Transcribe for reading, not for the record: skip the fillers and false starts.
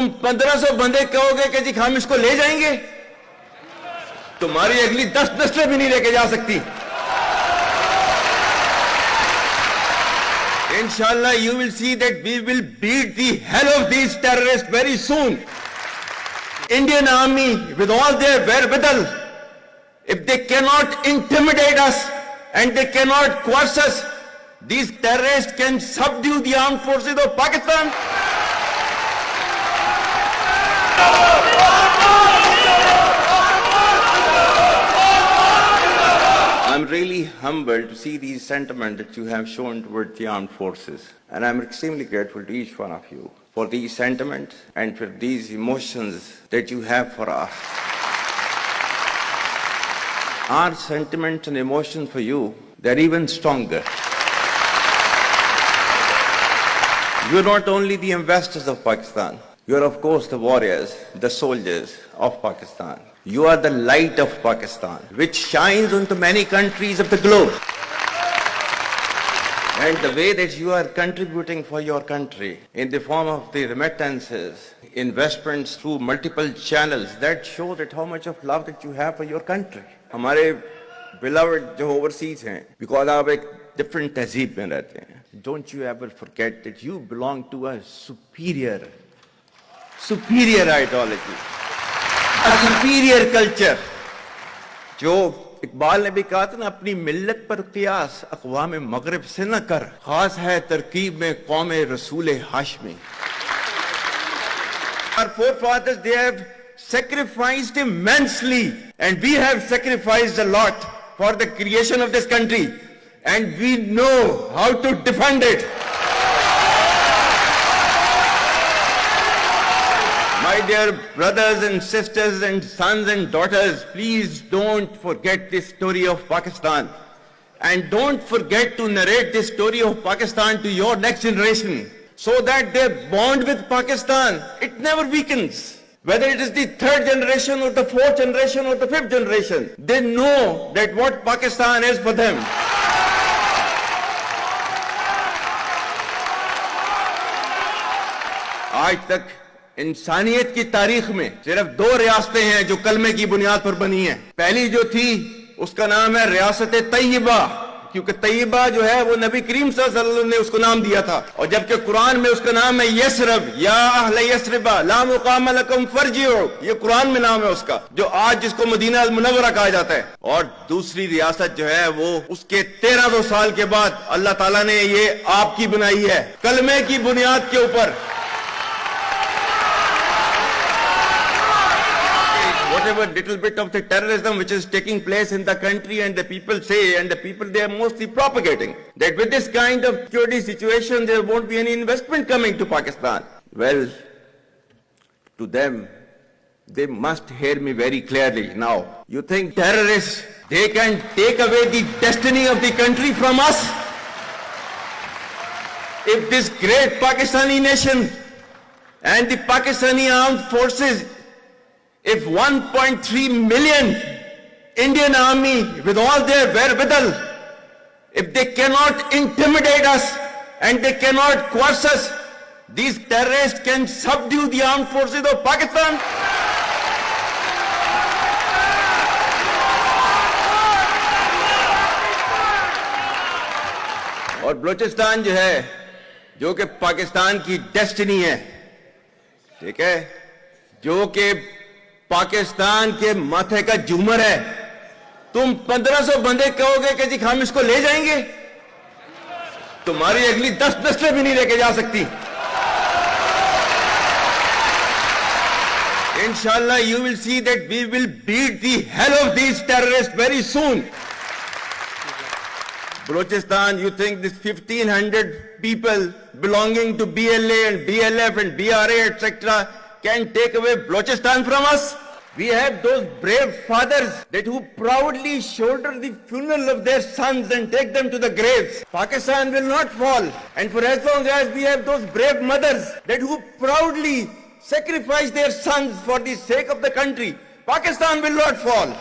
तुम 1500 बंदे कहोगे कि जी हम इसको ले जाएंगे, तुम्हारी अगली 10 नस्लें भी नहीं लेके जा सकती। Inshallah, you will see that we will beat the hell of these terrorists very soon. Indian army, with all their wherewithal, if they cannot intimidate us and they cannot coerce us, these terrorists can subdue the armed forces of Pakistan. I'm really humbled to see the sentiment that you have shown towards the armed forces. And I'm extremely grateful to each one of you for these sentiments and for these emotions that you have for us. Our sentiments and emotions for you, they're even stronger. You're not only the ambassadors of Pakistan, you're of course the warriors, the soldiers of Pakistan. You are the light of Pakistan, which shines onto many countries of the globe. And the way that you are contributing for your country in the form of the remittances, investments through multiple channels, that show that how much of love that you have for your country. हमारे beloved जो overseas हैं, because आप एक different तहजीब में रहते हैं. Don't you ever forget that you belong to a superior ideology. A superior culture. जो इकबाल ने भी कहा था ना, अपनी मिल्लत पर कियास अक़वाम मगरिब से न कर, खास है तरकीब में कौम रसूल Hashmi. Our forefathers, they have sacrificed immensely, and we have sacrificed a lot for the creation of this country, and we know how to defend it. My dear brothers and sisters and sons and daughters, please don't forget this story of Pakistan. And don't forget to narrate this story of Pakistan to your next generation, so that their bond with Pakistan, it never weakens. Whether it is the 3rd generation or the 4th generation or the 5th generation, they know that what Pakistan is for them. आज तक इंसानियत की तारीख में सिर्फ 2 रियासतें हैं जो कलमे की बुनियाद पर बनी हैं. पहली जो थी उसका नाम है रियासत तैयबा, क्योंकि तैयबा जो है वो नबी करीम सल्लल्लाहु अलैहि वसल्लम ने उसको नाम दिया था. और जबकि कुरान में उसका नाम है यसरब, या अहले यसरिबा ला मुकाम लकुम फरजिउ, ये कुरान में नाम है उसका, जो आज जिसको मदीना अल मुनव्वरा कहा जाता है. और दूसरी रियासत जो है वो उसके 1300 साल के बाद अल्लाह ताला ने ये आपकी बनाई है, कलमे की बुनियाद के ऊपर. Whatever little bit of the terrorism which is taking place in the country, and the people say, and the people they are mostly propagating, that with this kind of security situation there won't be any investment coming to Pakistan. Well, to them, they must hear me very clearly now. You think terrorists, they can take away the destiny of the country from us? If this great Pakistani nation and the Pakistani armed forces, if 1.3 million Indian army with all their wherewithal, if they cannot intimidate us and they cannot coerce us, these terrorists can subdue the armed forces of Pakistan. और बलूचिस्तान जो है, जो कि पाकिस्तान की destiny है, ठीक है, जो कि पाकिस्तान के माथे का झूमर है, तुम 1500 बंदे कहोगे कि जी हम इसको ले जाएंगे, तुम्हारी अगली 10 नस्लें भी नहीं लेके जा सकती. Inshallah, you will see that we will beat the hell of these terrorists very soon. Balochistan, you think this 1500 people belonging to BLA and BLF and BRA, etc., can take away Balochistan from us? We have those brave fathers that who proudly shoulder the funeral of their sons and take them to the graves. Pakistan will not fall. And for as long as we have those brave mothers that who proudly sacrifice their sons for the sake of the country, Pakistan will not fall.